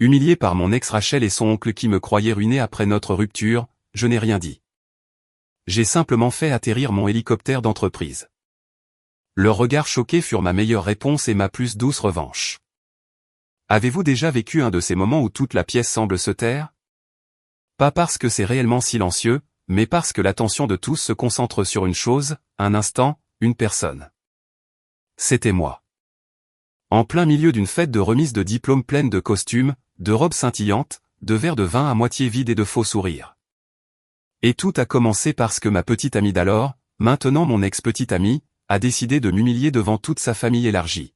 Humilié par mon ex Rachel et son oncle qui me croyaient ruiné après notre rupture, je n'ai rien dit. J'ai simplement fait atterrir mon hélicoptère d'entreprise. Leurs regards choqués furent ma meilleure réponse et ma plus douce revanche. Avez-vous déjà vécu un de ces moments où toute la pièce semble se taire? Pas parce que c'est réellement silencieux, mais parce que l'attention de tous se concentre sur une chose, un instant, une personne. C'était moi. En plein milieu d'une fête de remise de diplômes pleine de costumes, de robes scintillantes, de verres de vin à moitié vides et de faux sourires. Et tout a commencé parce que ma petite amie d'alors, maintenant mon ex-petite amie, a décidé de m'humilier devant toute sa famille élargie.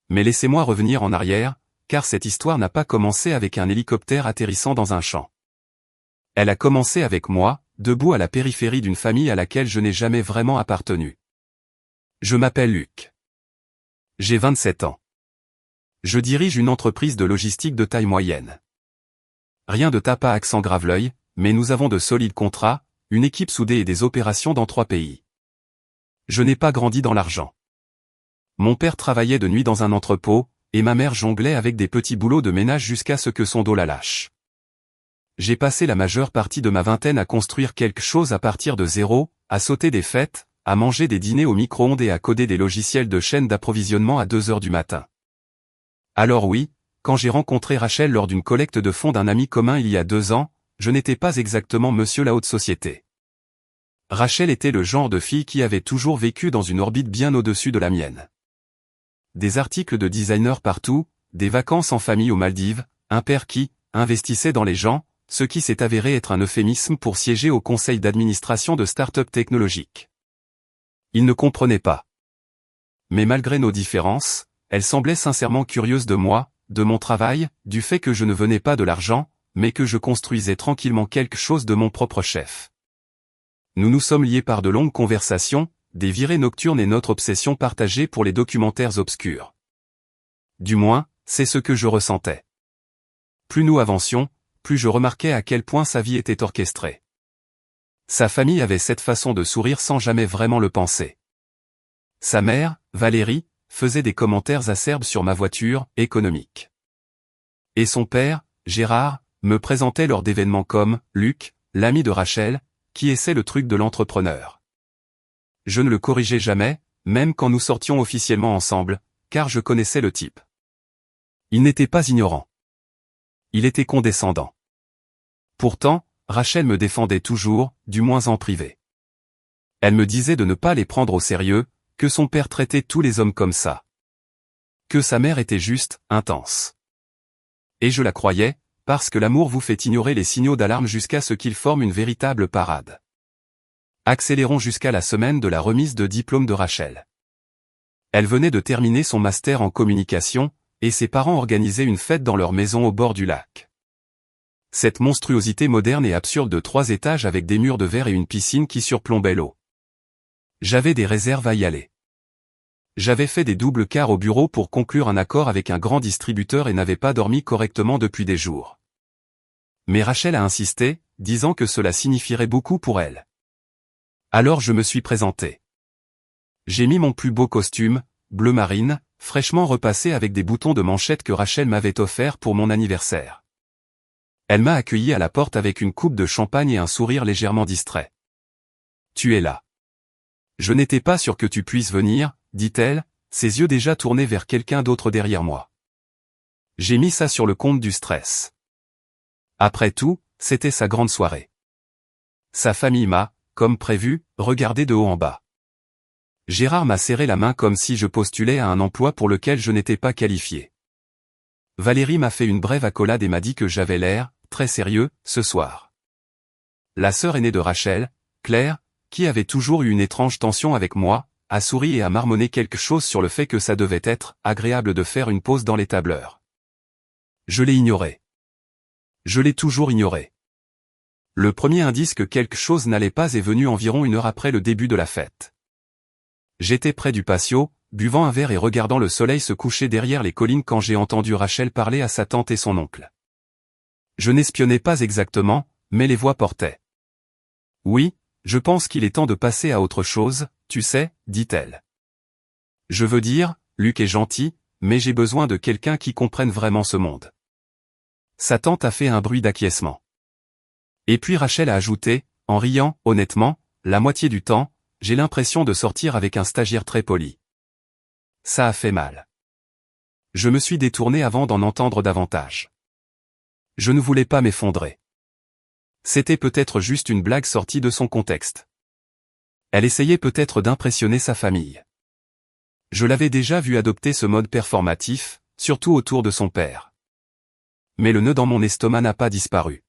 Mais laissez-moi revenir en arrière, car cette histoire n'a pas commencé avec un hélicoptère atterrissant dans un champ. Elle a commencé avec moi, debout à la périphérie d'une famille à laquelle je n'ai jamais vraiment appartenu. Je m'appelle Luc. J'ai 27 ans. Je dirige une entreprise de logistique de taille moyenne. Rien de tape à accent Graveleuil, mais nous avons de solides contrats, une équipe soudée et des opérations dans 3 pays. Je n'ai pas grandi dans l'argent. Mon père travaillait de nuit dans un entrepôt, et ma mère jonglait avec des petits boulots de ménage jusqu'à ce que son dos la lâche. J'ai passé la majeure partie de ma vingtaine à construire quelque chose à partir de zéro, à sauter des fêtes, à manger des dîners au micro-ondes et à coder des logiciels de chaîne d'approvisionnement à 2 heures du matin. Alors oui, quand j'ai rencontré Rachel lors d'une collecte de fonds d'un ami commun il y a 2 ans, je n'étais pas exactement monsieur la haute société. Rachel était le genre de fille qui avait toujours vécu dans une orbite bien au-dessus de la mienne. Des articles de designer partout, des vacances en famille aux Maldives, un père qui investissait dans les gens, ce qui s'est avéré être un euphémisme pour siéger au conseil d'administration de start-up technologiques. Il ne comprenait pas. Mais malgré nos différences, elle semblait sincèrement curieuse de moi, de mon travail, du fait que je ne venais pas de l'argent, mais que je construisais tranquillement quelque chose de mon propre chef. Nous nous sommes liés par de longues conversations, des virées nocturnes et notre obsession partagée pour les documentaires obscurs. Du moins, c'est ce que je ressentais. Plus nous avancions, plus je remarquais à quel point sa vie était orchestrée. Sa famille avait cette façon de sourire sans jamais vraiment le penser. Sa mère, Valérie, faisait des commentaires acerbes sur ma voiture, économique. Et son père, Gérard, me présentait lors d'événements comme Luc, l'ami de Rachel, qui essaie le truc de l'entrepreneur. Je ne le corrigeais jamais, même quand nous sortions officiellement ensemble, car je connaissais le type. Il n'était pas ignorant. Il était condescendant. Pourtant, Rachel me défendait toujours, du moins en privé. Elle me disait de ne pas les prendre au sérieux, que son père traitait tous les hommes comme ça. Que sa mère était juste, intense. Et je la croyais, parce que l'amour vous fait ignorer les signaux d'alarme jusqu'à ce qu'ils forment une véritable parade. Accélérons jusqu'à la semaine de la remise de diplôme de Rachel. Elle venait de terminer son master en communication, et ses parents organisaient une fête dans leur maison au bord du lac. Cette monstruosité moderne et absurde de 3 étages avec des murs de verre et une piscine qui surplombait l'eau. J'avais des réserves à y aller. J'avais fait des doubles quarts au bureau pour conclure un accord avec un grand distributeur et n'avais pas dormi correctement depuis des jours. Mais Rachel a insisté, disant que cela signifierait beaucoup pour elle. Alors je me suis présenté. J'ai mis mon plus beau costume, bleu marine, fraîchement repassé avec des boutons de manchette que Rachel m'avait offert pour mon anniversaire. Elle m'a accueilli à la porte avec une coupe de champagne et un sourire légèrement distrait. « Tu es là. Je n'étais pas sûr que tu puisses venir, dit-elle, ses yeux déjà tournés vers quelqu'un d'autre derrière moi. J'ai mis ça sur le compte du stress. Après tout, c'était sa grande soirée. Sa famille m'a, comme prévu, regardé de haut en bas. Gérard m'a serré la main comme si je postulais à un emploi pour lequel je n'étais pas qualifié. Valérie m'a fait une brève accolade et m'a dit que j'avais l'air, très sérieux, ce soir. La sœur aînée de Rachel, Claire, qui avait toujours eu une étrange tension avec moi, a souri et a marmonné quelque chose sur le fait que ça devait être agréable de faire une pause dans les tableurs. Je l'ai ignoré. Je l'ai toujours ignoré. Le premier indice que quelque chose n'allait pas est venu environ 1 heure après le début de la fête. J'étais près du patio, buvant un verre et regardant le soleil se coucher derrière les collines quand j'ai entendu Rachel parler à sa tante et son oncle. Je n'espionnais pas exactement, mais les voix portaient. « Oui, je pense qu'il est temps de passer à autre chose, tu sais, dit-elle. Je veux dire, Luc est gentil, mais j'ai besoin de quelqu'un qui comprenne vraiment ce monde. Sa tante a fait un bruit d'acquiescement. Et puis Rachel a ajouté, en riant, honnêtement, la moitié du temps, j'ai l'impression de sortir avec un stagiaire très poli. Ça a fait mal. Je me suis détourné avant d'en entendre davantage. Je ne voulais pas m'effondrer. C'était peut-être juste une blague sortie de son contexte. Elle essayait peut-être d'impressionner sa famille. Je l'avais déjà vu adopter ce mode performatif, surtout autour de son père. Mais le nœud dans mon estomac n'a pas disparu.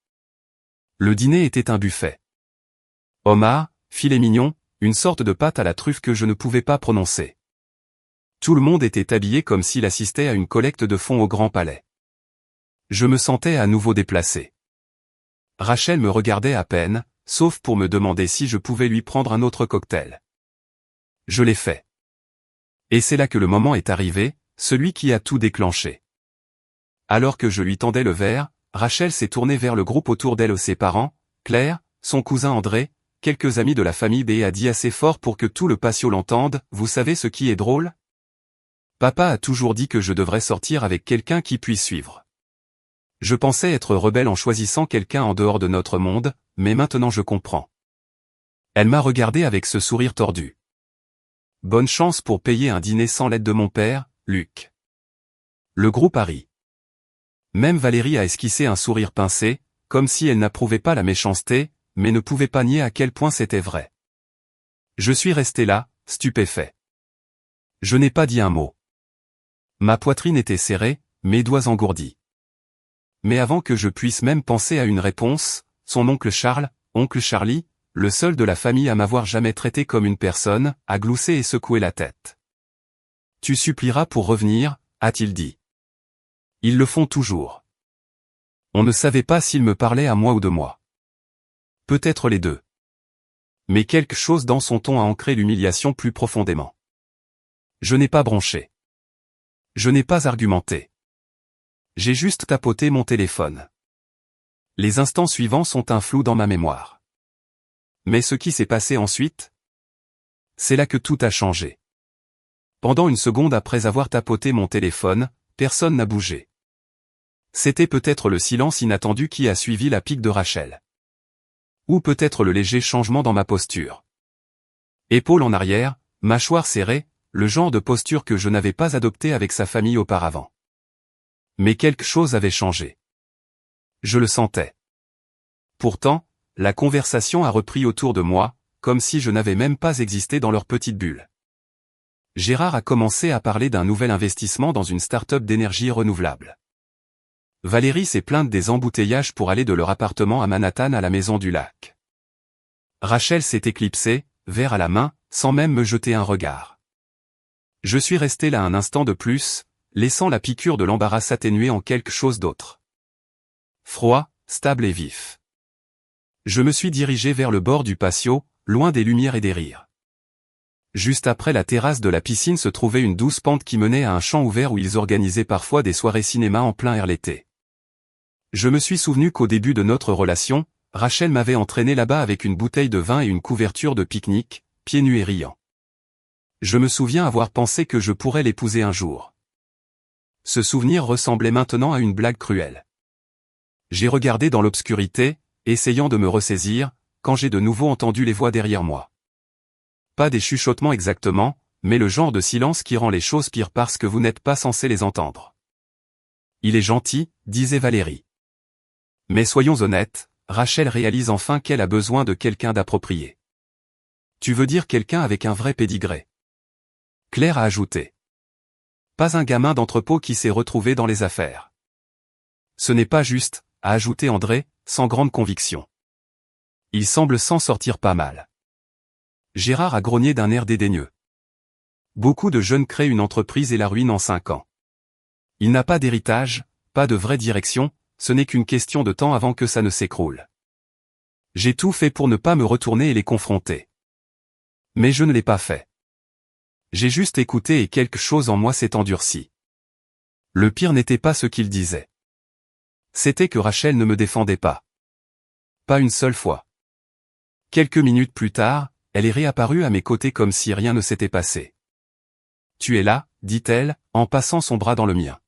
Le dîner était un buffet. Homard, filet mignon, une sorte de pâte à la truffe que je ne pouvais pas prononcer. Tout le monde était habillé comme s'il assistait à une collecte de fonds au Grand Palais. Je me sentais à nouveau déplacé. Rachel me regardait à peine, sauf pour me demander si je pouvais lui prendre un autre cocktail. Je l'ai fait. Et c'est là que le moment est arrivé, celui qui a tout déclenché. Alors que je lui tendais le verre, Rachel s'est tournée vers le groupe autour d'elle, ses parents, Claire, son cousin André, quelques amis de la famille B, et a dit assez fort pour que tout le patio l'entende, vous savez ce qui est drôle ? Papa a toujours dit que je devrais sortir avec quelqu'un qui puisse suivre. Je pensais être rebelle en choisissant quelqu'un en dehors de notre monde, mais maintenant je comprends. Elle m'a regardé avec ce sourire tordu. Bonne chance pour payer un dîner sans l'aide de mon père, Luc. Le groupe a ri. Même Valérie a esquissé un sourire pincé, comme si elle n'approuvait pas la méchanceté, mais ne pouvait pas nier à quel point c'était vrai. Je suis resté là, stupéfait. Je n'ai pas dit un mot. Ma poitrine était serrée, mes doigts engourdis. Mais avant que je puisse même penser à une réponse, son oncle Charles, oncle Charlie, le seul de la famille à m'avoir jamais traité comme une personne, a gloussé et secoué la tête. Tu supplieras pour revenir, a-t-il dit. Ils le font toujours. On ne savait pas s'il me parlait à moi ou de moi. Peut-être les deux. Mais quelque chose dans son ton a ancré l'humiliation plus profondément. Je n'ai pas bronché. Je n'ai pas argumenté. J'ai juste tapoté mon téléphone. Les instants suivants sont un flou dans ma mémoire. Mais ce qui s'est passé ensuite? C'est là que tout a changé. Pendant une seconde après avoir tapoté mon téléphone, personne n'a bougé. C'était peut-être le silence inattendu qui a suivi la pique de Rachel. Ou peut-être le léger changement dans ma posture. Épaules en arrière, mâchoire serrée, le genre de posture que je n'avais pas adoptée avec sa famille auparavant. Mais quelque chose avait changé. Je le sentais. Pourtant, la conversation a repris autour de moi, comme si je n'avais même pas existé dans leur petite bulle. Gérard a commencé à parler d'un nouvel investissement dans une start-up d'énergie renouvelable. Valérie s'est plainte des embouteillages pour aller de leur appartement à Manhattan à la maison du lac. Rachel s'est éclipsée, verre à la main, sans même me jeter un regard. Je suis resté là un instant de plus, laissant la piqûre de l'embarras s'atténuer en quelque chose d'autre. Froid, stable et vif. Je me suis dirigé vers le bord du patio, loin des lumières et des rires. Juste après la terrasse de la piscine se trouvait une douce pente qui menait à un champ ouvert où ils organisaient parfois des soirées cinéma en plein air l'été. Je me suis souvenu qu'au début de notre relation, Rachel m'avait entraîné là-bas avec une bouteille de vin et une couverture de pique-nique, pieds nus et riant. Je me souviens avoir pensé que je pourrais l'épouser un jour. Ce souvenir ressemblait maintenant à une blague cruelle. J'ai regardé dans l'obscurité, essayant de me ressaisir, quand j'ai de nouveau entendu les voix derrière moi. Pas des chuchotements exactement, mais le genre de silence qui rend les choses pires parce que vous n'êtes pas censé les entendre. Il est gentil, disait Valérie. Mais soyons honnêtes, Rachel réalise enfin qu'elle a besoin de quelqu'un d'approprié. Tu veux dire quelqu'un avec un vrai pédigré. Claire a ajouté. Pas un gamin d'entrepôt qui s'est retrouvé dans les affaires. Ce n'est pas juste, a ajouté André, sans grande conviction. Il semble s'en sortir pas mal. Gérard a grogné d'un air dédaigneux. Beaucoup de jeunes créent une entreprise et la ruinent en 5 ans. Il n'a pas d'héritage, pas de vraie direction, ce n'est qu'une question de temps avant que ça ne s'écroule. J'ai tout fait pour ne pas me retourner et les confronter. Mais je ne l'ai pas fait. J'ai juste écouté et quelque chose en moi s'est endurci. Le pire n'était pas ce qu'il disait. C'était que Rachel ne me défendait pas. Pas une seule fois. Quelques minutes plus tard, elle est réapparue à mes côtés comme si rien ne s'était passé. Tu es là, dit-elle, en passant son bras dans le mien.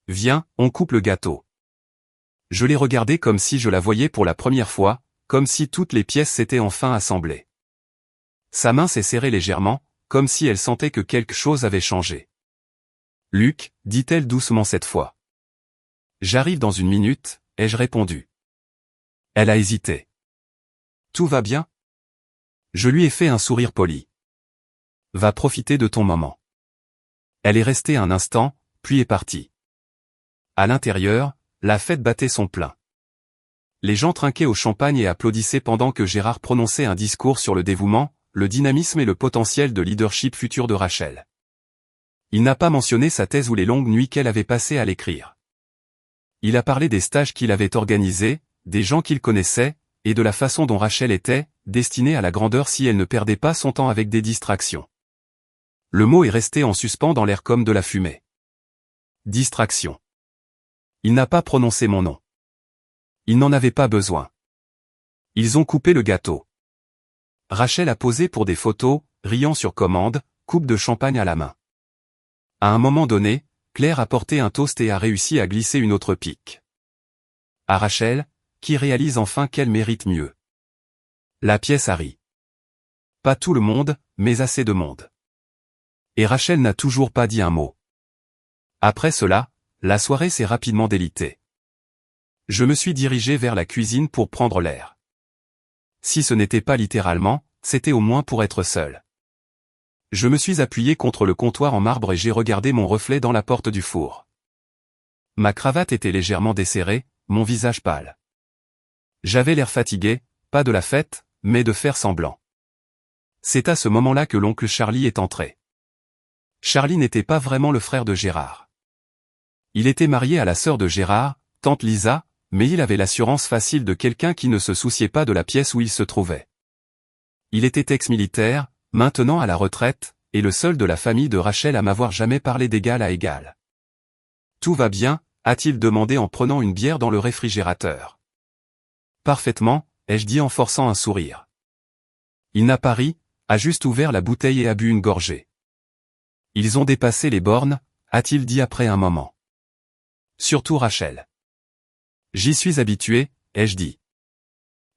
Viens, on coupe le gâteau. Je l'ai regardée comme si je la voyais pour la première fois, comme si toutes les pièces s'étaient enfin assemblées. Sa main s'est serrée légèrement, comme si elle sentait que quelque chose avait changé. « Luc », dit-elle doucement cette fois. « J'arrive dans une minute », ai-je répondu. Elle a hésité. « Tout va bien ?» Je lui ai fait un sourire poli. « Va profiter de ton moment. » Elle est restée un instant, puis est partie. À l'intérieur, la fête battait son plein. Les gens trinquaient au champagne et applaudissaient pendant que Gérard prononçait un discours sur le dévouement, le dynamisme et le potentiel de leadership futur de Rachel. Il n'a pas mentionné sa thèse ou les longues nuits qu'elle avait passées à l'écrire. Il a parlé des stages qu'il avait organisés, des gens qu'il connaissait, et de la façon dont Rachel était, destinée à la grandeur si elle ne perdait pas son temps avec des distractions. Le mot est resté en suspens dans l'air comme de la fumée. Distraction. Il n'a pas prononcé mon nom. Il n'en avait pas besoin. Ils ont coupé le gâteau. Rachel a posé pour des photos, riant sur commande, coupe de champagne à la main. À un moment donné, Claire a porté un toast et a réussi à glisser une autre pique. À Rachel, qui réalise enfin qu'elle mérite mieux. La pièce a ri. Pas tout le monde, mais assez de monde. Et Rachel n'a toujours pas dit un mot. Après cela, la soirée s'est rapidement délitée. Je me suis dirigé vers la cuisine pour prendre l'air. Si ce n'était pas littéralement, c'était au moins pour être seul. Je me suis appuyé contre le comptoir en marbre et j'ai regardé mon reflet dans la porte du four. Ma cravate était légèrement desserrée, mon visage pâle. J'avais l'air fatigué, pas de la fête, mais de faire semblant. C'est à ce moment-là que l'oncle Charlie est entré. Charlie n'était pas vraiment le frère de Gérard. Il était marié à la sœur de Gérard, tante Lisa, mais il avait l'assurance facile de quelqu'un qui ne se souciait pas de la pièce où il se trouvait. Il était ex-militaire, maintenant à la retraite, et le seul de la famille de Rachel à m'avoir jamais parlé d'égal à égal. « Tout va bien ?» a-t-il demandé en prenant une bière dans le réfrigérateur. « Parfaitement », ai-je dit en forçant un sourire. Il n'a pas ri, a juste ouvert la bouteille et a bu une gorgée. « Ils ont dépassé les bornes », a-t-il dit après un moment. « Surtout Rachel. »« J'y suis habitué », ai-je dit.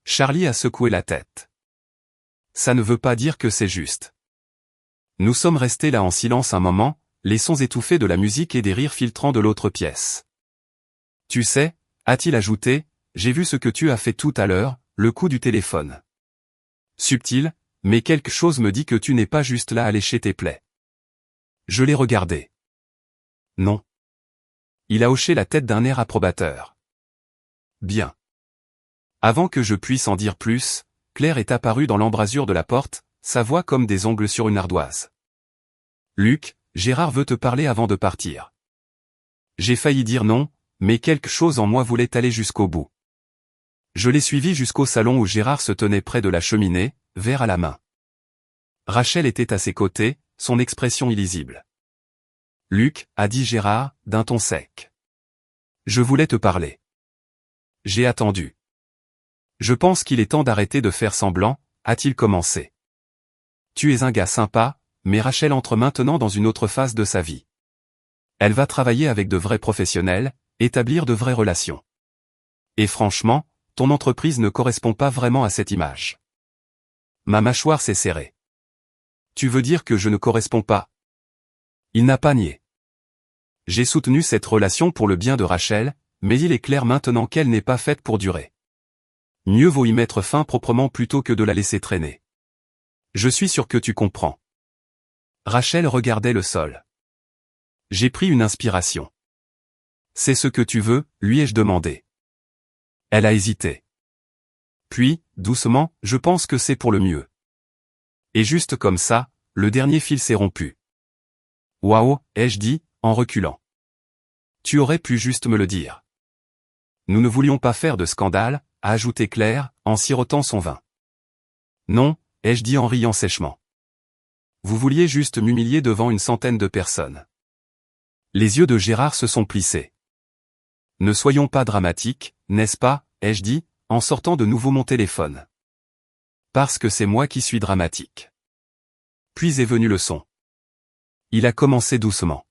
Charlie a secoué la tête. « Ça ne veut pas dire que c'est juste. » Nous sommes restés là en silence un moment, les sons étouffés de la musique et des rires filtrant de l'autre pièce. « Tu sais », a-t-il ajouté, « j'ai vu ce que tu as fait tout à l'heure, le coup du téléphone. Subtil, mais quelque chose me dit que tu n'es pas juste là à lécher tes plaies. » Je l'ai regardé. Non. Il a hoché la tête d'un air approbateur. Bien. Avant que je puisse en dire plus, Claire est apparue dans l'embrasure de la porte, sa voix comme des ongles sur une ardoise. « Luc, Gérard veut te parler avant de partir. » J'ai failli dire non, mais quelque chose en moi voulait aller jusqu'au bout. Je l'ai suivi jusqu'au salon où Gérard se tenait près de la cheminée, verre à la main. Rachel était à ses côtés, son expression illisible. « Luc, » a dit Gérard, d'un ton sec. « Je voulais te parler. » J'ai attendu. « Je pense qu'il est temps d'arrêter de faire semblant », a-t-il commencé. « Tu es un gars sympa, mais Rachel entre maintenant dans une autre phase de sa vie. Elle va travailler avec de vrais professionnels, établir de vraies relations. Et franchement, ton entreprise ne correspond pas vraiment à cette image. » Ma mâchoire s'est serrée. « Tu veux dire que je ne corresponds pas ?» Il n'a pas nié. J'ai soutenu cette relation pour le bien de Rachel, mais il est clair maintenant qu'elle n'est pas faite pour durer. Mieux vaut y mettre fin proprement plutôt que de la laisser traîner. Je suis sûr que tu comprends. Rachel regardait le sol. J'ai pris une inspiration. C'est ce que tu veux, lui ai-je demandé. Elle a hésité. Puis, doucement, je pense que c'est pour le mieux. Et juste comme ça, le dernier fil s'est rompu. Waouh, ai-je dit, en reculant. Tu aurais pu juste me le dire. Nous ne voulions pas faire de scandale, a ajouté Claire, en sirotant son vin. Non, ai-je dit en riant sèchement. Vous vouliez juste m'humilier devant une centaine de personnes. Les yeux de Gérard se sont plissés. Ne soyons pas dramatiques, n'est-ce pas, ai-je dit, en sortant de nouveau mon téléphone. Parce que c'est moi qui suis dramatique. Puis est venu le son. Il a commencé doucement.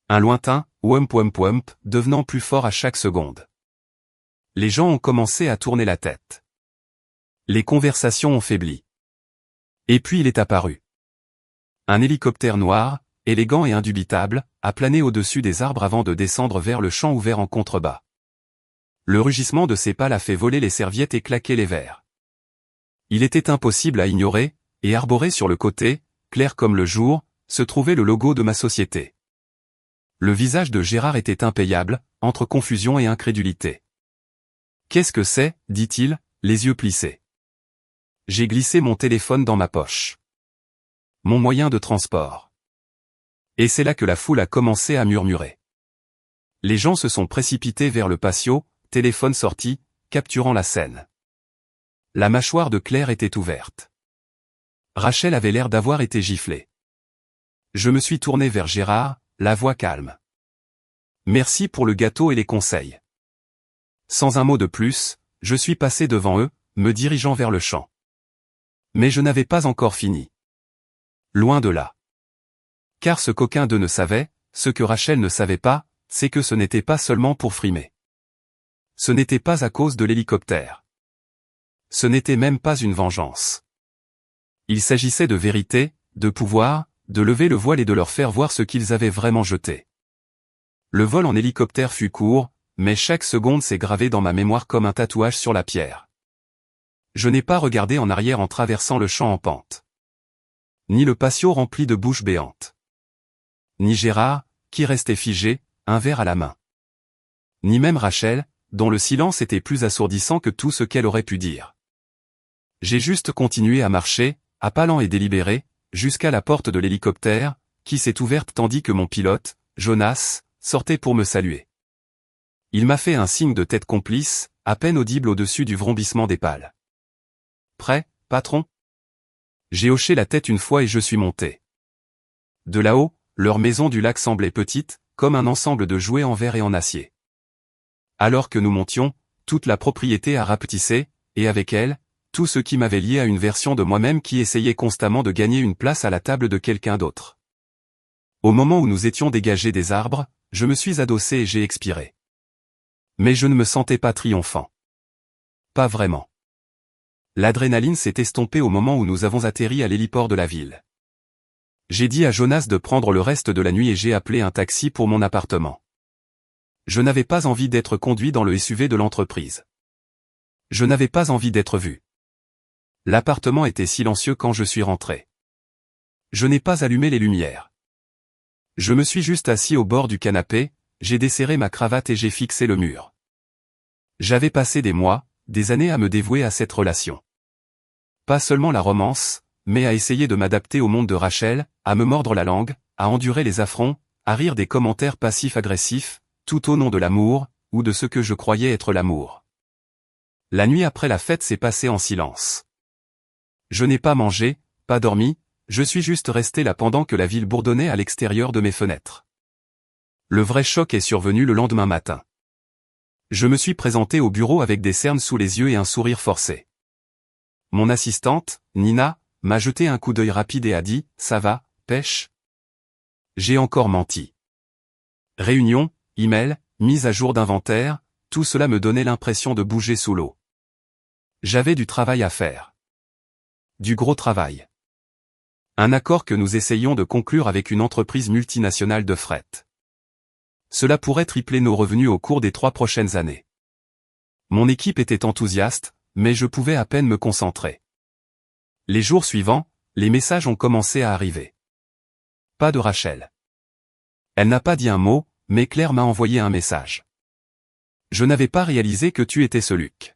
Un lointain, wump wump wump, devenant plus fort à chaque seconde. Les gens ont commencé à tourner la tête. Les conversations ont faibli. Et puis il est apparu. Un hélicoptère noir, élégant et indubitable, a plané au-dessus des arbres avant de descendre vers le champ ouvert en contrebas. Le rugissement de ses pales a fait voler les serviettes et claquer les verres. Il était impossible à ignorer, et arboré sur le côté, clair comme le jour, se trouvait le logo de ma société. Le visage de Gérard était impayable, entre confusion et incrédulité. « Qu'est-ce que c'est » dit-il, les yeux plissés. J'ai glissé mon téléphone dans ma poche. Mon moyen de transport. Et c'est là que la foule a commencé à murmurer. Les gens se sont précipités vers le patio, téléphone sorti, capturant la scène. La mâchoire de Claire était ouverte. Rachel avait l'air d'avoir été giflée. Je me suis tourné vers Gérard, la voix calme. Merci pour le gâteau et les conseils. Sans un mot de plus, je suis passé devant eux, me dirigeant vers le champ. Mais je n'avais pas encore fini. Loin de là. Car ce qu'aucun d'eux ne savait, ce que Rachel ne savait pas, c'est que ce n'était pas seulement pour frimer. Ce n'était pas à cause de l'hélicoptère. Ce n'était même pas une vengeance. Il s'agissait de vérité, de pouvoir, de lever le voile et de leur faire voir ce qu'ils avaient vraiment jeté. Le vol en hélicoptère fut court, mais chaque seconde s'est gravée dans ma mémoire comme un tatouage sur la pierre. Je n'ai pas regardé en arrière en traversant le champ en pente. Ni le patio rempli de bouches béantes. Ni Gérard, qui restait figé, un verre à la main. Ni même Rachel, dont le silence était plus assourdissant que tout ce qu'elle aurait pu dire. J'ai juste continué à marcher, à pas lents et délibérés, jusqu'à la porte de l'hélicoptère, qui s'est ouverte tandis que mon pilote, Jonas, sortait pour me saluer. Il m'a fait un signe de tête complice, à peine audible au-dessus du vrombissement des pales. « Prêt, patron ?» J'ai hoché la tête une fois et je suis monté. De là-haut, leur maison du lac semblait petite, comme un ensemble de jouets en verre et en acier. Alors que nous montions, toute la propriété a rapetissé, et avec elle, tout ce qui m'avait lié à une version de moi-même qui essayait constamment de gagner une place à la table de quelqu'un d'autre. Au moment où nous étions dégagés des arbres, je me suis adossé et j'ai expiré. Mais je ne me sentais pas triomphant. Pas vraiment. L'adrénaline s'est estompée au moment où nous avons atterri à l'héliport de la ville. J'ai dit à Jonas de prendre le reste de la nuit et j'ai appelé un taxi pour mon appartement. Je n'avais pas envie d'être conduit dans le SUV de l'entreprise. Je n'avais pas envie d'être vu. L'appartement était silencieux quand je suis rentré. Je n'ai pas allumé les lumières. Je me suis juste assis au bord du canapé, j'ai desserré ma cravate et j'ai fixé le mur. J'avais passé des mois, des années à me dévouer à cette relation. Pas seulement la romance, mais à essayer de m'adapter au monde de Rachel, à me mordre la langue, à endurer les affronts, à rire des commentaires passifs-agressifs, tout au nom de l'amour, ou de ce que je croyais être l'amour. La nuit après la fête s'est passée en silence. Je n'ai pas mangé, pas dormi, je suis juste resté là pendant que la ville bourdonnait à l'extérieur de mes fenêtres. Le vrai choc est survenu le lendemain matin. Je me suis présenté au bureau avec des cernes sous les yeux et un sourire forcé. Mon assistante, Nina, m'a jeté un coup d'œil rapide et a dit « Ça va, pêche ?» J'ai encore menti. Réunion, email, mise à jour d'inventaire, tout cela me donnait l'impression de bouger sous l'eau. J'avais du travail à faire. Du gros travail. Un accord que nous essayions de conclure avec une entreprise multinationale de fret. Cela pourrait tripler nos revenus au cours des 3 prochaines années. Mon équipe était enthousiaste, mais je pouvais à peine me concentrer. Les jours suivants, les messages ont commencé à arriver. Pas de Rachel. Elle n'a pas dit un mot, mais Claire m'a envoyé un message. Je n'avais pas réalisé que tu étais ce Luc.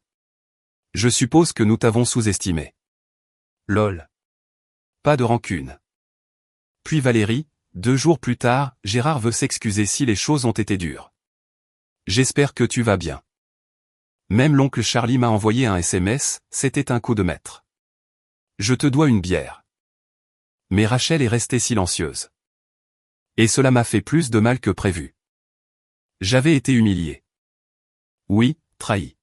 Je suppose que nous t'avons sous-estimé. Lol. Pas de rancune. Puis Valérie, 2 jours plus tard, Gérard veut s'excuser si les choses ont été dures. J'espère que tu vas bien. Même l'oncle Charlie m'a envoyé un SMS, c'était un coup de maître. Je te dois une bière. Mais Rachel est restée silencieuse. Et cela m'a fait plus de mal que prévu. J'avais été humilié. Oui, trahi.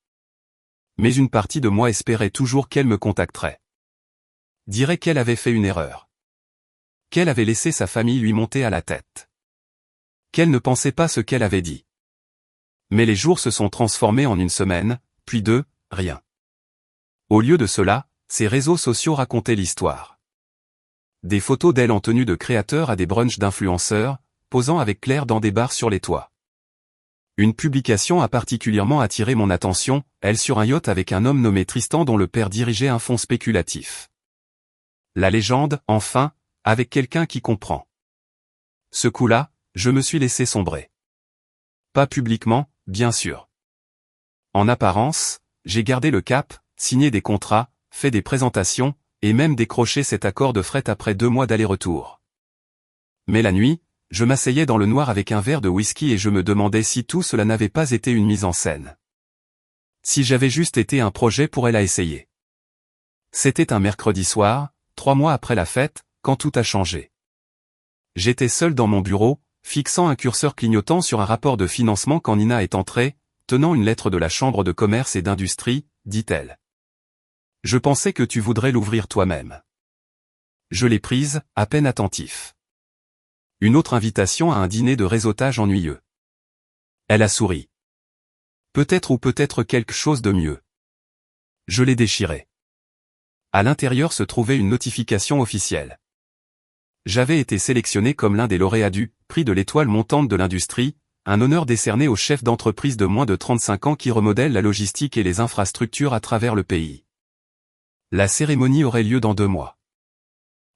Mais une partie de moi espérait toujours qu'elle me contacterait. Dirait qu'elle avait fait une erreur. Qu'elle avait laissé sa famille lui monter à la tête. Qu'elle ne pensait pas ce qu'elle avait dit. Mais les jours se sont transformés en une semaine, puis deux, rien. Au lieu de cela, ces réseaux sociaux racontaient l'histoire. Des photos d'elle en tenue de créateur à des brunchs d'influenceurs, posant avec Claire dans des bars sur les toits. Une publication a particulièrement attiré mon attention, elle sur un yacht avec un homme nommé Tristan dont le père dirigeait un fonds spéculatif. La légende, enfin, avec quelqu'un qui comprend. Ce coup-là, je me suis laissé sombrer. Pas publiquement, bien sûr. En apparence, j'ai gardé le cap, signé des contrats, fait des présentations, et même décroché cet accord de fret après 2 mois d'aller-retour. Mais la nuit, je m'asseyais dans le noir avec un verre de whisky et je me demandais si tout cela n'avait pas été une mise en scène. Si j'avais juste été un projet pour elle à essayer. C'était un mercredi soir, 3 mois après la fête, quand tout a changé. J'étais seul dans mon bureau, fixant un curseur clignotant sur un rapport de financement quand Nina est entrée, tenant une lettre de la Chambre de commerce et d'industrie, dit-elle. Je pensais que tu voudrais l'ouvrir toi-même. Je l'ai prise, à peine attentif. Une autre invitation à un dîner de réseautage ennuyeux. Elle a souri. Peut-être ou peut-être quelque chose de mieux. Je l'ai déchiré. À l'intérieur se trouvait une notification officielle. J'avais été sélectionné comme l'un des lauréats du prix de l'étoile montante de l'industrie, un honneur décerné aux chefs d'entreprise de moins de 35 ans qui remodèlent la logistique et les infrastructures à travers le pays. La cérémonie aurait lieu dans 2 mois.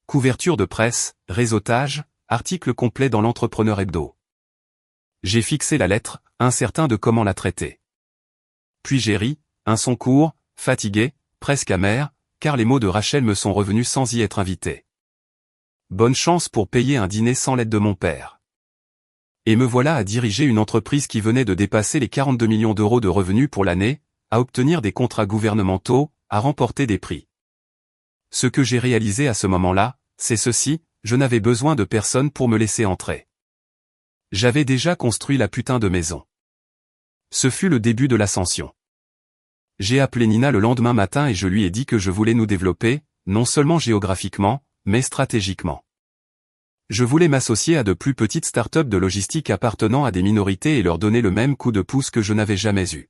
Couverture de presse, réseautage, article complet dans l'Entrepreneur Hebdo. J'ai fixé la lettre, incertain de comment la traiter. Puis j'ai ri, un son court, fatigué, presque amer, car les mots de Rachel me sont revenus sans y être invité. Bonne chance pour payer un dîner sans l'aide de mon père. Et me voilà à diriger une entreprise qui venait de dépasser les 42 millions d'euros de revenus pour l'année, à obtenir des contrats gouvernementaux, à remporter des prix. Ce que j'ai réalisé à ce moment-là, c'est ceci, je n'avais besoin de personne pour me laisser entrer. J'avais déjà construit la putain de maison. Ce fut le début de l'ascension. J'ai appelé Nina le lendemain matin et je lui ai dit que je voulais nous développer, non seulement géographiquement, mais stratégiquement. Je voulais m'associer à de plus petites startups de logistique appartenant à des minorités et leur donner le même coup de pouce que je n'avais jamais eu.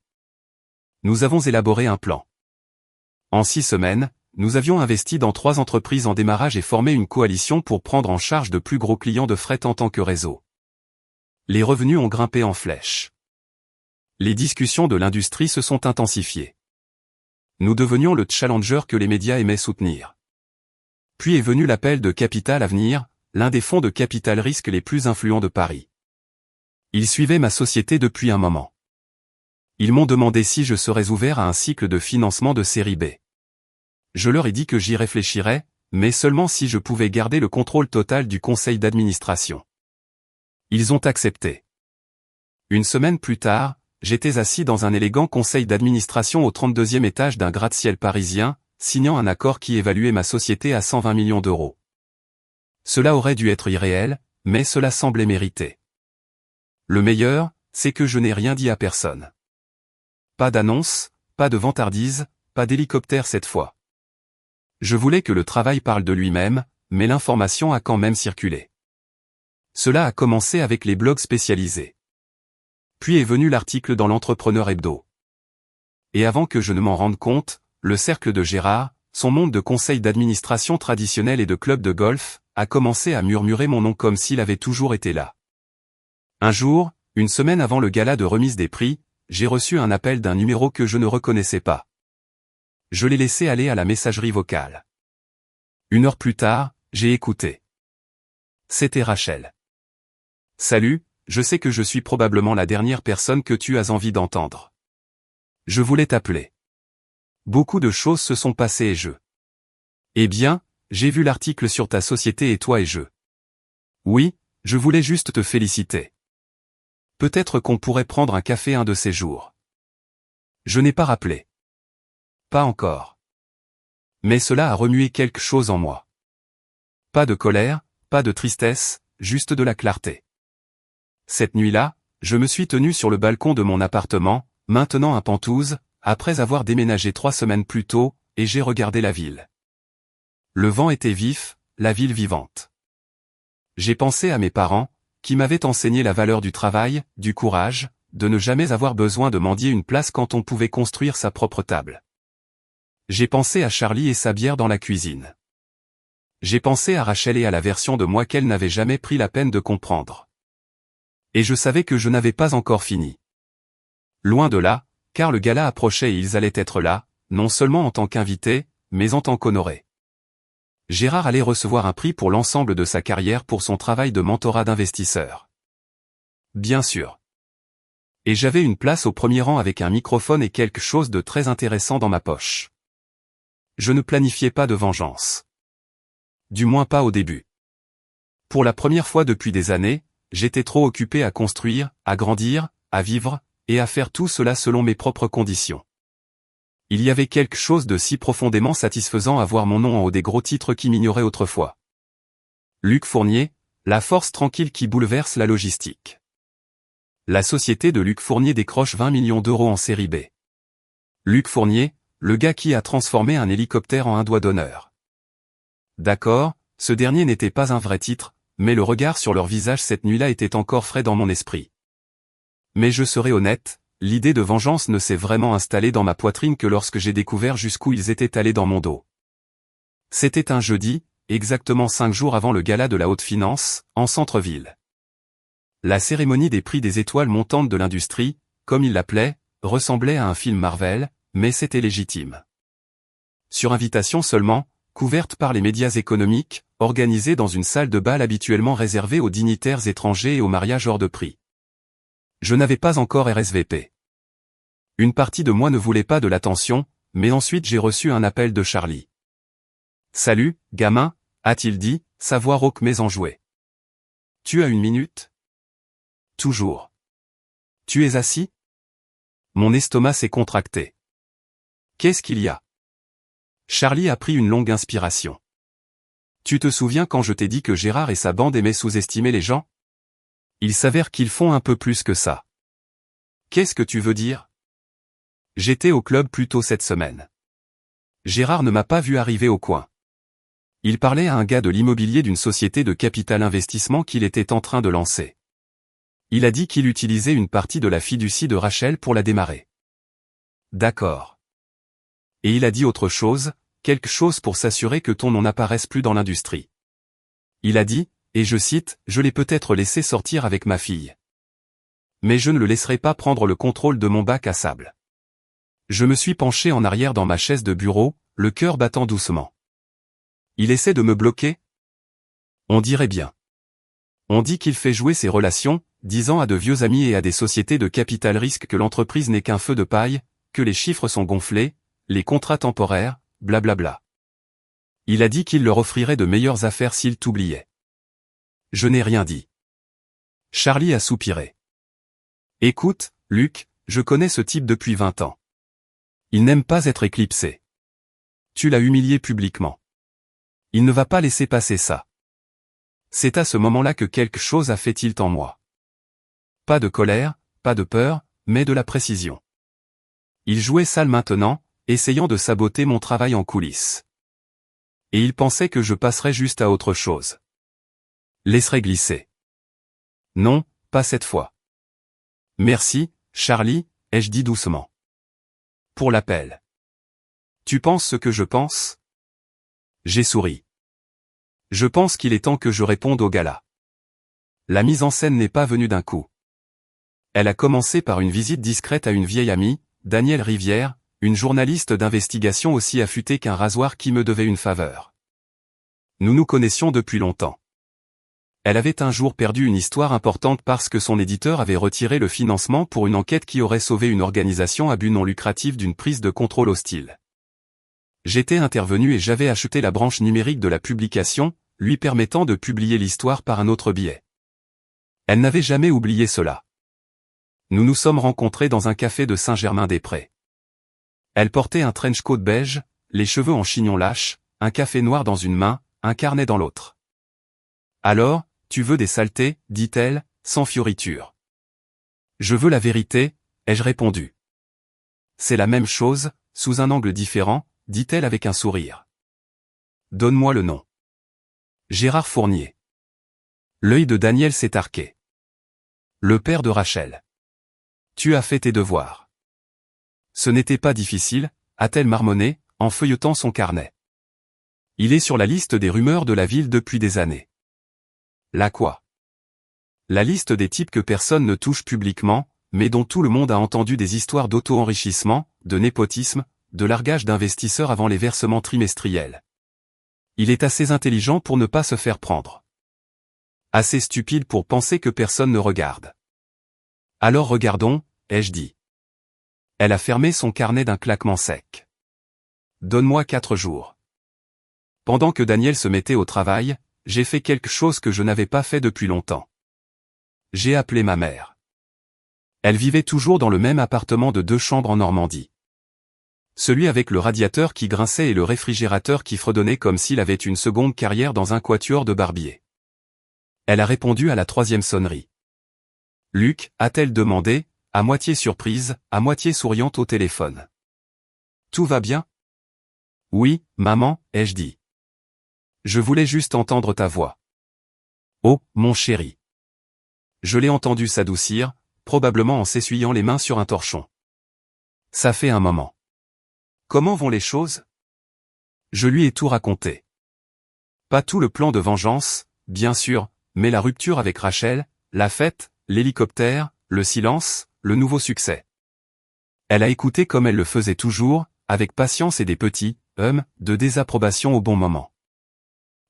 Nous avons élaboré un plan. En 6 semaines, nous avions investi dans 3 entreprises en démarrage et formé une coalition pour prendre en charge de plus gros clients de fret en tant que réseau. Les revenus ont grimpé en flèche. Les discussions de l'industrie se sont intensifiées. Nous devenions le challenger que les médias aimaient soutenir. Puis est venu l'appel de Capital Avenir, l'un des fonds de capital risque les plus influents de Paris. Ils suivaient ma société depuis un moment. Ils m'ont demandé si je serais ouvert à un cycle de financement de série B. Je leur ai dit que j'y réfléchirais, mais seulement si je pouvais garder le contrôle total du conseil d'administration. Ils ont accepté. Une semaine plus tard, j'étais assis dans un élégant conseil d'administration au 32e étage d'un gratte-ciel parisien, signant un accord qui évaluait ma société à 120 millions d'euros. Cela aurait dû être irréel, mais cela semblait mérité. Le meilleur, c'est que je n'ai rien dit à personne. Pas d'annonce, pas de vantardise, pas d'hélicoptère cette fois. Je voulais que le travail parle de lui-même, mais l'information a quand même circulé. Cela a commencé avec les blogs spécialisés. Puis est venu l'article dans l'Entrepreneur Hebdo. Et avant que je ne m'en rende compte, le cercle de Gérard, son monde de conseils d'administration traditionnel et de clubs de golf, a commencé à murmurer mon nom comme s'il avait toujours été là. Un jour, une semaine avant le gala de remise des prix, j'ai reçu un appel d'un numéro que je ne reconnaissais pas. Je l'ai laissé aller à la messagerie vocale. 1 heure plus tard, j'ai écouté. C'était Rachel. Salut, je sais que je suis probablement la dernière personne que tu as envie d'entendre. Je voulais t'appeler. Beaucoup de choses se sont passées et je. Eh bien, j'ai vu l'article sur ta société et toi et je. Oui, je voulais juste te féliciter. Peut-être qu'on pourrait prendre un café un de ces jours. Je n'ai pas rappelé. Pas encore. Mais cela a remué quelque chose en moi. Pas de colère, pas de tristesse, juste de la clarté. Cette nuit-là, je me suis tenu sur le balcon de mon appartement, maintenant un Penthouse, après avoir déménagé 3 semaines plus tôt, et j'ai regardé la ville. Le vent était vif, la ville vivante. J'ai pensé à mes parents, qui m'avaient enseigné la valeur du travail, du courage, de ne jamais avoir besoin de mendier une place quand on pouvait construire sa propre table. J'ai pensé à Charlie et sa bière dans la cuisine. J'ai pensé à Rachel et à la version de moi qu'elle n'avait jamais pris la peine de comprendre. Et je savais que je n'avais pas encore fini. Loin de là, car le gala approchait et ils allaient être là, non seulement en tant qu'invités, mais en tant qu'honorés. Gérard allait recevoir un prix pour l'ensemble de sa carrière pour son travail de mentorat d'investisseur. Bien sûr. Et j'avais une place au premier rang avec un microphone et quelque chose de très intéressant dans ma poche. Je ne planifiais pas de vengeance. Du moins pas au début. Pour la première fois depuis des années, j'étais trop occupé à construire, à grandir, à vivre, et à faire tout cela selon mes propres conditions. Il y avait quelque chose de si profondément satisfaisant à voir mon nom en haut des gros titres qui m'ignoraient autrefois. Luc Fournier, la force tranquille qui bouleverse la logistique. La société de Luc Fournier décroche 20 millions d'euros en série B. Luc Fournier, le gars qui a transformé un hélicoptère en un doigt d'honneur. D'accord, ce dernier n'était pas un vrai titre, mais le regard sur leur visage cette nuit-là était encore frais dans mon esprit. Mais je serai honnête, l'idée de vengeance ne s'est vraiment installée dans ma poitrine que lorsque j'ai découvert jusqu'où ils étaient allés dans mon dos. C'était un jeudi, exactement 5 jours avant le gala de la haute finance, en centre-ville. La cérémonie des prix des étoiles montantes de l'industrie, comme ils l'appelaient, ressemblait à un film Marvel, mais c'était légitime. Sur invitation seulement, couverte par les médias économiques, organisée dans une salle de bal habituellement réservée aux dignitaires étrangers et aux mariages hors de prix. Je n'avais pas encore RSVP. Une partie de moi ne voulait pas de l'attention, mais ensuite j'ai reçu un appel de Charlie. « Salut, gamin », a-t-il dit, sa voix rauque mais enjouée. « Tu as une minute ?»« Toujours. »« Tu es assis ?» Mon estomac s'est contracté. « Qu'est-ce qu'il y a ?» Charlie a pris une longue inspiration. « Tu te souviens quand je t'ai dit que Gérard et sa bande aimaient sous-estimer les gens ? Il s'avère qu'ils font un peu plus que ça. »« Qu'est-ce que tu veux dire ? » J'étais au club plus tôt cette semaine. Gérard ne m'a pas vu arriver au coin. Il parlait à un gars de l'immobilier d'une société de capital investissement qu'il était en train de lancer. Il a dit qu'il utilisait une partie de la fiducie de Rachel pour la démarrer. D'accord. Et il a dit autre chose, quelque chose pour s'assurer que ton nom n'apparaisse plus dans l'industrie. Il a dit, et je cite, « Je l'ai peut-être laissé sortir avec ma fille. Mais je ne le laisserai pas prendre le contrôle de mon bac à sable. » Je me suis penché en arrière dans ma chaise de bureau, le cœur battant doucement. Il essaie de me bloquer ? On dirait bien. On dit qu'il fait jouer ses relations, disant à de vieux amis et à des sociétés de capital risque que l'entreprise n'est qu'un feu de paille, que les chiffres sont gonflés, les contrats temporaires, blablabla. Il a dit qu'il leur offrirait de meilleures affaires s'il t'oubliait. Je n'ai rien dit. Charlie a soupiré. Écoute, Luc, je connais ce type depuis 20 ans. Il n'aime pas être éclipsé. Tu l'as humilié publiquement. Il ne va pas laisser passer ça. C'est à ce moment-là que quelque chose a fait tilt en moi. Pas de colère, pas de peur, mais de la précision. Il jouait sale maintenant, essayant de saboter mon travail en coulisses. Et il pensait que je passerais juste à autre chose. Laisserais glisser. Non, pas cette fois. Merci, Charlie, ai-je dit doucement. Pour l'appel. Tu penses ce que je pense ? J'ai souri. Je pense qu'il est temps que je réponde au gala. La mise en scène n'est pas venue d'un coup. Elle a commencé par une visite discrète à une vieille amie, Danielle Rivière, une journaliste d'investigation aussi affûtée qu'un rasoir qui me devait une faveur. Nous nous connaissions depuis longtemps. Elle avait un jour perdu une histoire importante parce que son éditeur avait retiré le financement pour une enquête qui aurait sauvé une organisation à but non lucratif d'une prise de contrôle hostile. J'étais intervenu et j'avais acheté la branche numérique de la publication, lui permettant de publier l'histoire par un autre biais. Elle n'avait jamais oublié cela. Nous nous sommes rencontrés dans un café de Saint-Germain-des-Prés. Elle portait un trench coat beige, les cheveux en chignon lâche, un café noir dans une main, un carnet dans l'autre. « Alors, tu veux des saletés » dit-elle, sans fioriture. « Je veux la vérité » ai-je répondu. « C'est la même chose, sous un angle différent » dit-elle avec un sourire. « Donne-moi le nom. » Gérard Fournier. L'œil de Daniel s'est arqué. Le père de Rachel. Tu as fait tes devoirs. Ce n'était pas difficile, a-t-elle marmonné, en feuilletant son carnet. Il est sur la liste des rumeurs de la ville depuis des années. La quoi? La liste des types que personne ne touche publiquement, mais dont tout le monde a entendu des histoires d'auto-enrichissement, de népotisme, de largage d'investisseurs avant les versements trimestriels. Il est assez intelligent pour ne pas se faire prendre. Assez stupide pour penser que personne ne regarde. Alors regardons, ai-je dit. Elle a fermé son carnet d'un claquement sec. Donne-moi 4 jours. Pendant que Daniel se mettait au travail, j'ai fait quelque chose que je n'avais pas fait depuis longtemps. J'ai appelé ma mère. Elle vivait toujours dans le même appartement de 2 chambres en Normandie. Celui avec le radiateur qui grinçait et le réfrigérateur qui fredonnait comme s'il avait une seconde carrière dans un quatuor de barbier. Elle a répondu à la 3e sonnerie. Luc, a-t-elle demandé, à moitié surprise, à moitié souriante au téléphone. Tout va bien? Oui, maman, ai-je dit. Je voulais juste entendre ta voix. Oh, mon chéri. Je l'ai entendu s'adoucir, probablement en s'essuyant les mains sur un torchon. Ça fait un moment. Comment vont les choses? Je lui ai tout raconté. Pas tout le plan de vengeance, bien sûr, mais la rupture avec Rachel, la fête, l'hélicoptère, le silence, le nouveau succès. Elle a écouté comme elle le faisait toujours, avec patience et des petits de désapprobation au bon moment.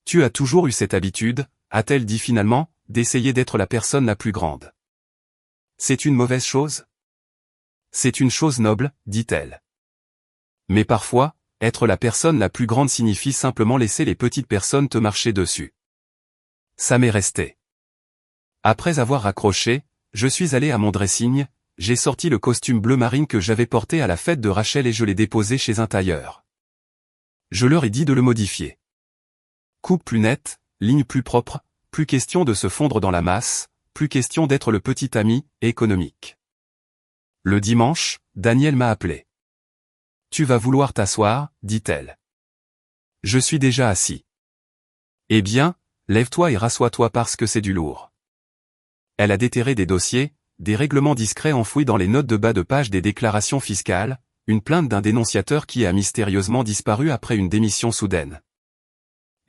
Tu as toujours eu cette habitude, a-t-elle dit finalement, d'essayer d'être la personne la plus grande. C'est une mauvaise chose? C'est une chose noble, dit-elle. Mais parfois, être la personne la plus grande signifie simplement laisser les petites personnes te marcher dessus. Ça m'est resté. Après avoir raccroché, je suis allé à mon dressing, j'ai sorti le costume bleu marine que j'avais porté à la fête de Rachel et je l'ai déposé chez un tailleur. Je leur ai dit de le modifier. Coupe plus nette, ligne plus propre, plus question de se fondre dans la masse, plus question d'être le petit ami, économique. Le dimanche, Daniel m'a appelé. Tu vas vouloir t'asseoir, dit-elle. Je suis déjà assis. Eh bien, lève-toi et rassois-toi parce que c'est du lourd. Elle a déterré des dossiers, des règlements discrets enfouis dans les notes de bas de page des déclarations fiscales, une plainte d'un dénonciateur qui a mystérieusement disparu après une démission soudaine.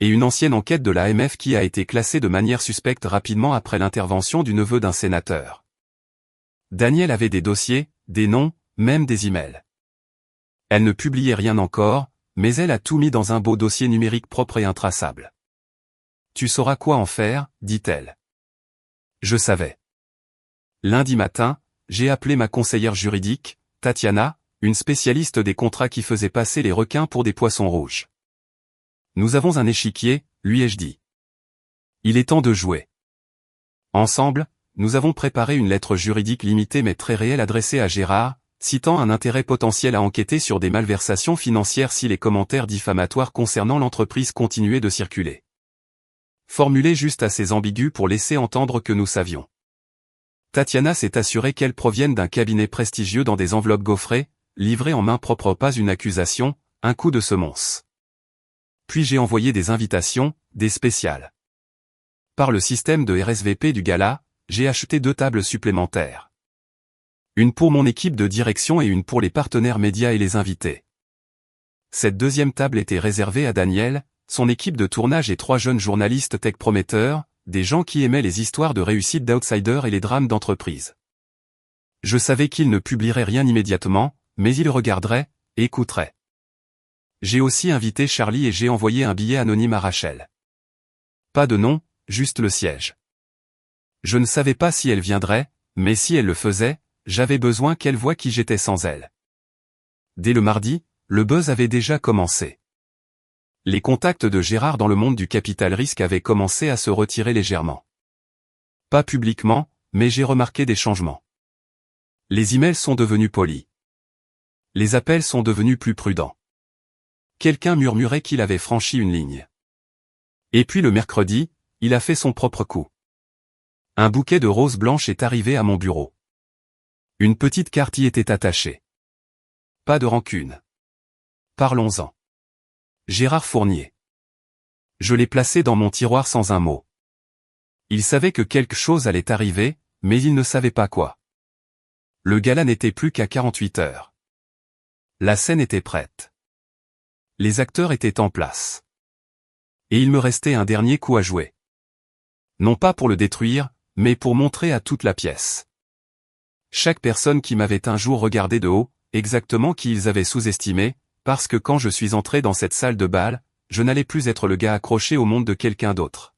Et une ancienne enquête de l'AMF qui a été classée de manière suspecte rapidement après l'intervention du neveu d'un sénateur. Daniel avait des dossiers, des noms, même des emails. Elle ne publiait rien encore, mais elle a tout mis dans un beau dossier numérique propre et intraçable. Tu sauras quoi en faire, dit-elle. Je savais. Lundi matin, j'ai appelé ma conseillère juridique, Tatiana, une spécialiste des contrats qui faisait passer les requins pour des poissons rouges. Nous avons un échiquier, lui ai-je dit. Il est temps de jouer. Ensemble, nous avons préparé une lettre juridique limitée mais très réelle adressée à Gérard, citant un intérêt potentiel à enquêter sur des malversations financières si les commentaires diffamatoires concernant l'entreprise continuaient de circuler. Formulé juste assez ambigu pour laisser entendre que nous savions. Tatiana s'est assurée qu'elles proviennent d'un cabinet prestigieux dans des enveloppes gaufrées, livrées en main propre, pas une accusation, un coup de semonce. Puis j'ai envoyé des invitations, des spéciales. Par le système de RSVP du gala, j'ai acheté 2 tables supplémentaires. Une pour mon équipe de direction et une pour les partenaires médias et les invités. Cette 2e table était réservée à Daniel, son équipe de tournage et 3 jeunes journalistes tech prometteurs, des gens qui aimaient les histoires de réussite d'outsiders et les drames d'entreprise. Je savais qu'ils ne publieraient rien immédiatement, mais ils regarderaient, écouteraient. J'ai aussi invité Charlie et j'ai envoyé un billet anonyme à Rachel. Pas de nom, juste le siège. Je ne savais pas si elle viendrait, mais si elle le faisait, j'avais besoin qu'elle voie qui j'étais sans elle. Dès le mardi, le buzz avait déjà commencé. Les contacts de Gérard dans le monde du capital risque avaient commencé à se retirer légèrement. Pas publiquement, mais j'ai remarqué des changements. Les emails sont devenus polis. Les appels sont devenus plus prudents. Quelqu'un murmurait qu'il avait franchi une ligne. Et puis le mercredi, il a fait son propre coup. Un bouquet de roses blanches est arrivé à mon bureau. Une petite carte y était attachée. Pas de rancune. Parlons-en. Gérard Fournier. Je l'ai placé dans mon tiroir sans un mot. Il savait que quelque chose allait arriver, mais il ne savait pas quoi. Le gala n'était plus qu'à 48 heures. La scène était prête. Les acteurs étaient en place. Et il me restait un dernier coup à jouer. Non pas pour le détruire, mais pour montrer à toute la pièce. Chaque personne qui m'avait un jour regardé de haut, exactement qui ils avaient sous-estimé, parce que quand je suis entré dans cette salle de bal, je n'allais plus être le gars accroché au monde de quelqu'un d'autre.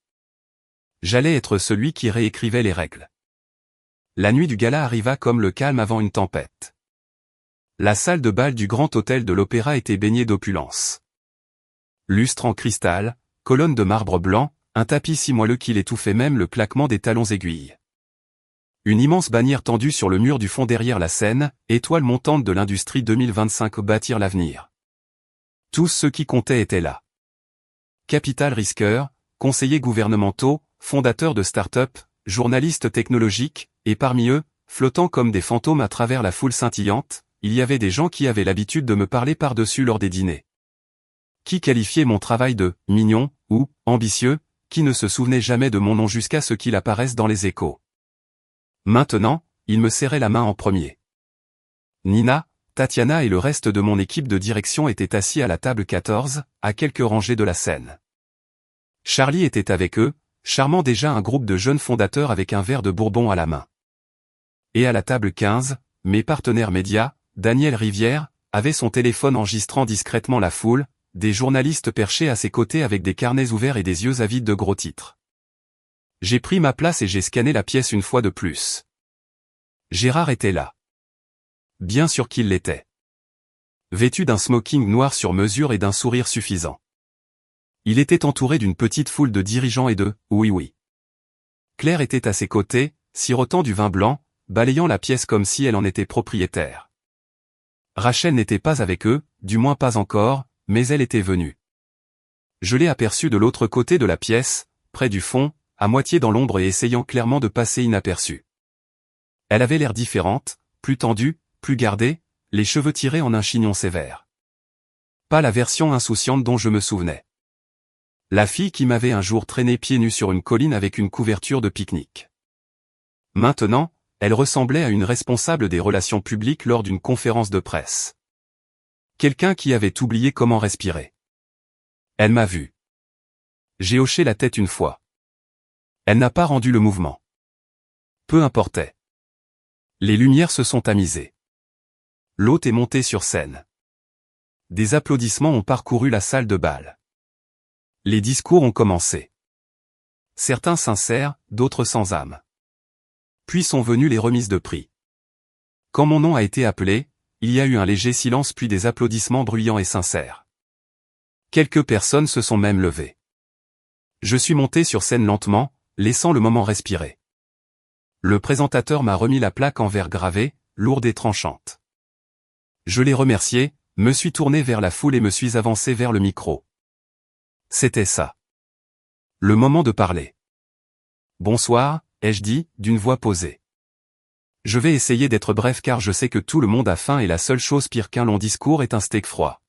J'allais être celui qui réécrivait les règles. La nuit du gala arriva comme le calme avant une tempête. La salle de bal du Grand Hôtel de l'Opéra était baignée d'opulence. Lustre en cristal, colonnes de marbre blanc, un tapis si moelleux qu'il étouffait même le claquement des talons aiguilles. Une immense bannière tendue sur le mur du fond derrière la scène, étoile montante de l'industrie 2025 bâtir l'avenir. Tous ceux qui comptaient étaient là. Capital risqueurs, conseillers gouvernementaux, fondateurs de start-up, journalistes technologiques, et parmi eux, flottant comme des fantômes à travers la foule scintillante, il y avait des gens qui avaient l'habitude de me parler par-dessus lors des dîners. Qui qualifiait mon travail de « mignon » ou « ambitieux », qui ne se souvenait jamais de mon nom jusqu'à ce qu'il apparaisse dans les échos. Maintenant, il me serrait la main en premier. Nina, Tatiana et le reste de mon équipe de direction étaient assis à la table 14, à quelques rangées de la scène. Charlie était avec eux, charmant déjà un groupe de jeunes fondateurs avec un verre de bourbon à la main. Et à la table 15, mes partenaires médias, Daniel Rivière, avait son téléphone enregistrant discrètement la foule, des journalistes perchés à ses côtés avec des carnets ouverts et des yeux avides de gros titres. J'ai pris ma place et j'ai scanné la pièce une fois de plus. Gérard était là. Bien sûr qu'il l'était. Vêtu d'un smoking noir sur mesure et d'un sourire suffisant. Il était entouré d'une petite foule de dirigeants et de « oui. » Claire était à ses côtés, sirotant du vin blanc, balayant la pièce comme si elle en était propriétaire. Rachel n'était pas avec eux, du moins pas encore, mais elle était venue. Je l'ai aperçue de l'autre côté de la pièce, près du fond, à moitié dans l'ombre et essayant clairement de passer inaperçue. Elle avait l'air différente, plus tendue, plus gardée, les cheveux tirés en un chignon sévère. Pas la version insouciante dont je me souvenais. La fille qui m'avait un jour traîné pieds nus sur une colline avec une couverture de pique-nique. Maintenant, elle ressemblait à une responsable des relations publiques lors d'une conférence de presse. Quelqu'un qui avait oublié comment respirer. Elle m'a vu. J'ai hoché la tête une fois. Elle n'a pas rendu le mouvement. Peu importait. Les lumières se sont tamisées. L'hôte est monté sur scène. Des applaudissements ont parcouru la salle de bal. Les discours ont commencé. Certains sincères, d'autres sans âme. Puis sont venues les remises de prix. Quand mon nom a été appelé, il y a eu un léger silence puis des applaudissements bruyants et sincères. Quelques personnes se sont même levées. Je suis monté sur scène lentement, laissant le moment respirer. Le présentateur m'a remis la plaque en verre gravé, lourde et tranchante. Je l'ai remercié, me suis tourné vers la foule et me suis avancé vers le micro. C'était ça. Le moment de parler. Bonsoir, ai-je dit, d'une voix posée. Je vais essayer d'être bref car je sais que tout le monde a faim et la seule chose pire qu'un long discours est un steak froid.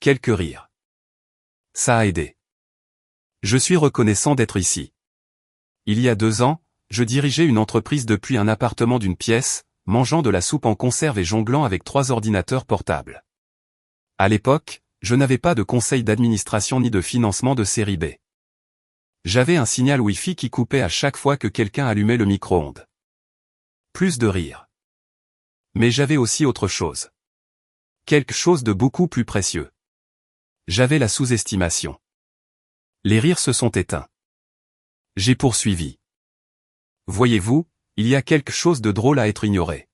Quelques rires. Ça a aidé. Je suis reconnaissant d'être ici. Il y a 2 ans, je dirigeais une entreprise depuis un appartement d'une pièce, mangeant de la soupe en conserve et jonglant avec 3 ordinateurs portables. À l'époque, je n'avais pas de conseil d'administration ni de financement de série B. J'avais un signal Wi-Fi qui coupait à chaque fois que quelqu'un allumait le micro-ondes. Plus de rire. Mais j'avais aussi autre chose. Quelque chose de beaucoup plus précieux. J'avais la sous-estimation. Les rires se sont éteints. J'ai poursuivi. Voyez-vous, il y a quelque chose de drôle à être ignoré.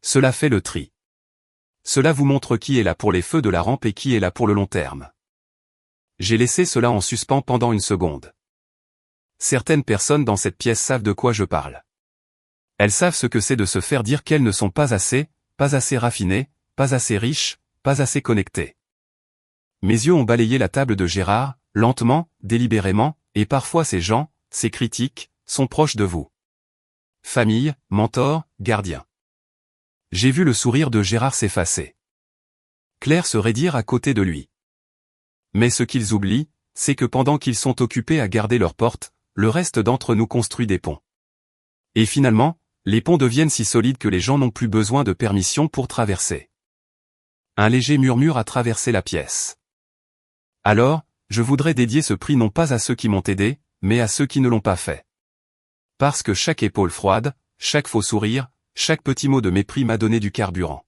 Cela fait le tri. Cela vous montre qui est là pour les feux de la rampe et qui est là pour le long terme. J'ai laissé cela en suspens pendant une seconde. Certaines personnes dans cette pièce savent de quoi je parle. Elles savent ce que c'est de se faire dire qu'elles ne sont pas assez raffinées, pas assez riches, pas assez connectées. Mes yeux ont balayé la table de Gérard, lentement, délibérément, et parfois ces gens, ces critiques, sont proches de vous. Famille, mentor, gardien. J'ai vu le sourire de Gérard s'effacer. Claire se raidir à côté de lui. Mais ce qu'ils oublient, c'est que pendant qu'ils sont occupés à garder leurs portes, le reste d'entre nous construit des ponts. Et finalement, Les ponts deviennent si solides que les gens n'ont plus besoin de permission pour traverser. Un léger murmure a traversé la pièce. Alors, je voudrais dédier ce prix non pas à ceux qui m'ont aidé, mais à ceux qui ne l'ont pas fait. Parce que chaque épaule froide, chaque faux sourire, chaque petit mot de mépris m'a donné du carburant.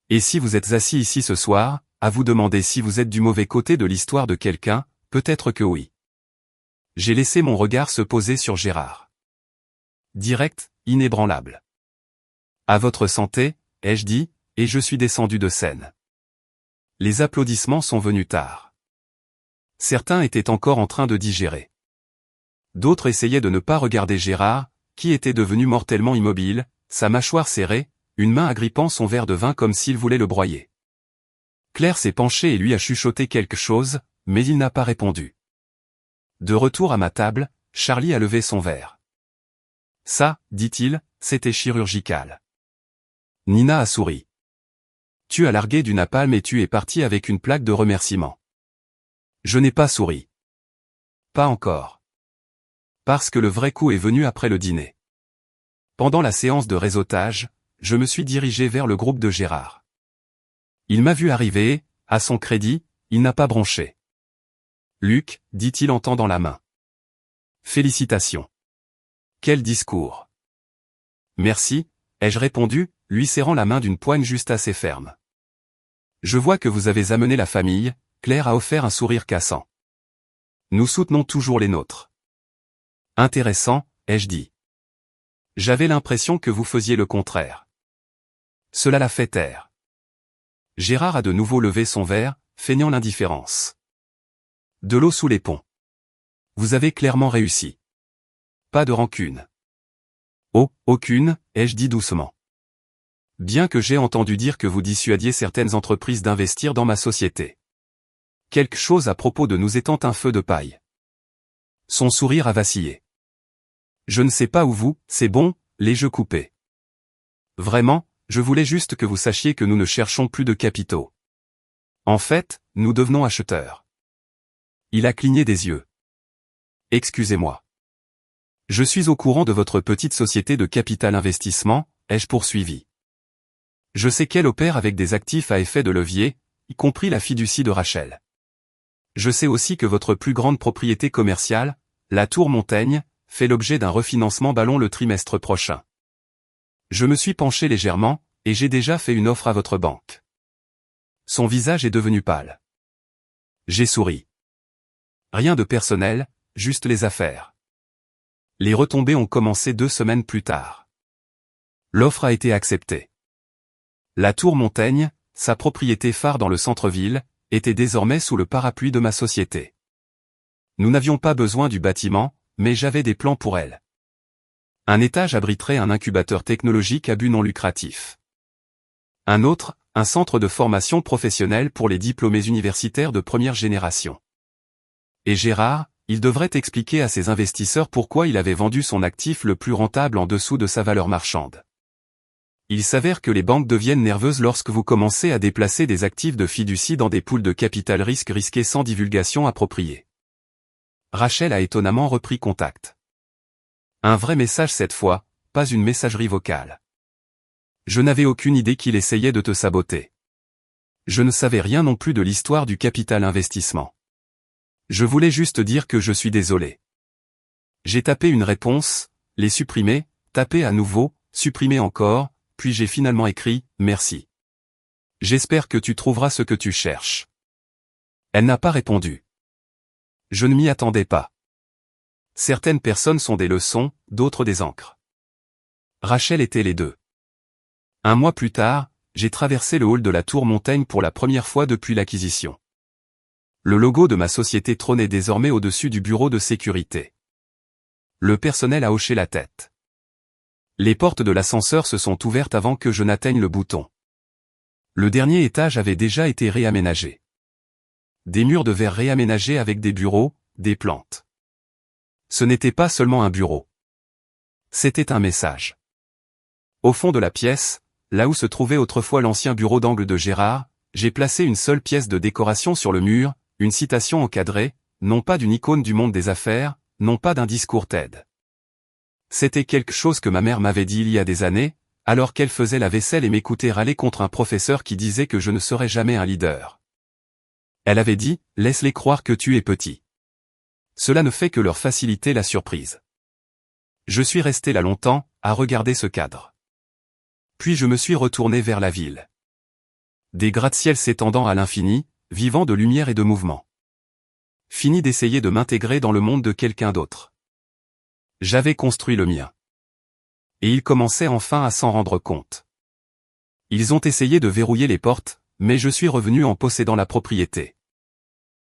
Et si vous êtes assis ici ce soir, à vous demander si vous êtes du mauvais côté de l'histoire de quelqu'un, peut-être que oui. J'ai laissé mon regard se poser sur Gérard. Direct, inébranlable. À votre santé, ai-je dit, et je suis descendu de scène. Les applaudissements sont venus tard. Certains étaient encore en train de digérer. D'autres essayaient de ne pas regarder Gérard, qui était devenu mortellement immobile, sa mâchoire serrée, une main agrippant son verre de vin comme s'il voulait le broyer. Claire s'est penchée et lui a chuchoté quelque chose, mais il n'a pas répondu. De retour à ma table, Charlie a levé son verre. Ça, dit-il, c'était chirurgical. Nina a souri. Tu as largué du napalm et tu es parti avec une plaque de remerciement. Je n'ai pas souri. Pas encore. Parce que le vrai coup est venu après le dîner. Pendant la séance de réseautage, je me suis dirigé vers le groupe de Gérard. Il m'a vu arriver, à son crédit, il n'a pas bronché. Luc, dit-il en tendant la main. Félicitations. Quel discours. Merci, ai-je répondu, lui serrant la main d'une poigne juste assez ferme. Je vois que vous avez amené la famille, Claire a offert un sourire cassant. Nous soutenons toujours les nôtres. Intéressant, ai-je dit. J'avais l'impression que vous faisiez le contraire. Cela l'a fait taire. Gérard a de nouveau levé son verre, feignant l'indifférence. De l'eau sous les ponts. Vous avez clairement réussi. Pas de rancune. Oh, aucune, ai-je dit doucement. Bien que j'ai entendu dire que vous dissuadiez certaines entreprises d'investir dans ma société. Quelque chose à propos de nous étant un feu de paille. Son sourire a vacillé. Je ne sais pas où vous, c'est bon, les jeux coupés. Vraiment, je voulais juste que vous sachiez que nous ne cherchons plus de capitaux. En fait, nous devenons acheteurs. Il a cligné des yeux. Excusez-moi. Je suis au courant de votre petite société de capital investissement, ai-je poursuivi. Je sais qu'elle opère avec des actifs à effet de levier, y compris la fiducie de Rachel. Je sais aussi que votre plus grande propriété commerciale, la Tour Montaigne, fait l'objet d'un refinancement ballon le trimestre prochain. Je me suis penché légèrement, et j'ai déjà fait une offre à votre banque. Son visage est devenu pâle. J'ai souri. Rien de personnel, juste les affaires. Les retombées ont commencé 2 semaines plus tard. L'offre a été acceptée. La Tour Montaigne, sa propriété phare dans le centre-ville, était désormais sous le parapluie de ma société. Nous n'avions pas besoin du bâtiment, mais j'avais des plans pour elle. Un étage abriterait un incubateur technologique à but non lucratif. Un autre, un centre de formation professionnelle pour les diplômés universitaires de première génération. Et Gérard, il devrait expliquer à ses investisseurs pourquoi il avait vendu son actif le plus rentable en dessous de sa valeur marchande. Il s'avère que les banques deviennent nerveuses lorsque vous commencez à déplacer des actifs de fiducie dans des poules de capital risque risqué sans divulgation appropriée. Rachel a étonnamment repris contact. Un vrai message cette fois, pas une messagerie vocale. Je n'avais aucune idée qu'il essayait de te saboter. Je ne savais rien non plus de l'histoire du capital investissement. Je voulais juste dire que je suis désolé. J'ai tapé une réponse, l'ai supprimée, tapé à nouveau, supprimé encore, puis j'ai finalement écrit « Merci. J'espère que tu trouveras ce que tu cherches. » Elle n'a pas répondu. Je ne m'y attendais pas. Certaines personnes sont des leçons, d'autres des encres. Rachel était les deux. Un mois plus tard, j'ai traversé le hall de la Tour Montaigne pour la première fois depuis l'acquisition. Le logo de ma société trônait désormais au-dessus du bureau de sécurité. Le personnel a hoché la tête. Les portes de l'ascenseur se sont ouvertes avant que je n'atteigne le bouton. Le dernier étage avait déjà été réaménagé. Des murs de verre réaménagés avec des bureaux, des plantes. Ce n'était pas seulement un bureau. C'était un message. Au fond de la pièce, là où se trouvait autrefois l'ancien bureau d'angle de Gérard, j'ai placé une seule pièce de décoration sur le mur, une citation encadrée, non pas d'une icône du monde des affaires, non pas d'un discours TED. C'était quelque chose que ma mère m'avait dit il y a des années, alors qu'elle faisait la vaisselle et m'écoutait râler contre un professeur qui disait que je ne serais jamais un leader. Elle avait dit, laisse-les croire que tu es petit. Cela ne fait que leur faciliter la surprise. Je suis resté là longtemps, à regarder ce cadre. Puis je me suis retourné vers la ville. Des gratte-ciel s'étendant à l'infini, vivant de lumière et de mouvement. Fini d'essayer de m'intégrer dans le monde de quelqu'un d'autre. J'avais construit le mien. Et ils commençaient enfin à s'en rendre compte. Ils ont essayé de verrouiller les portes, mais je suis revenu en possédant la propriété.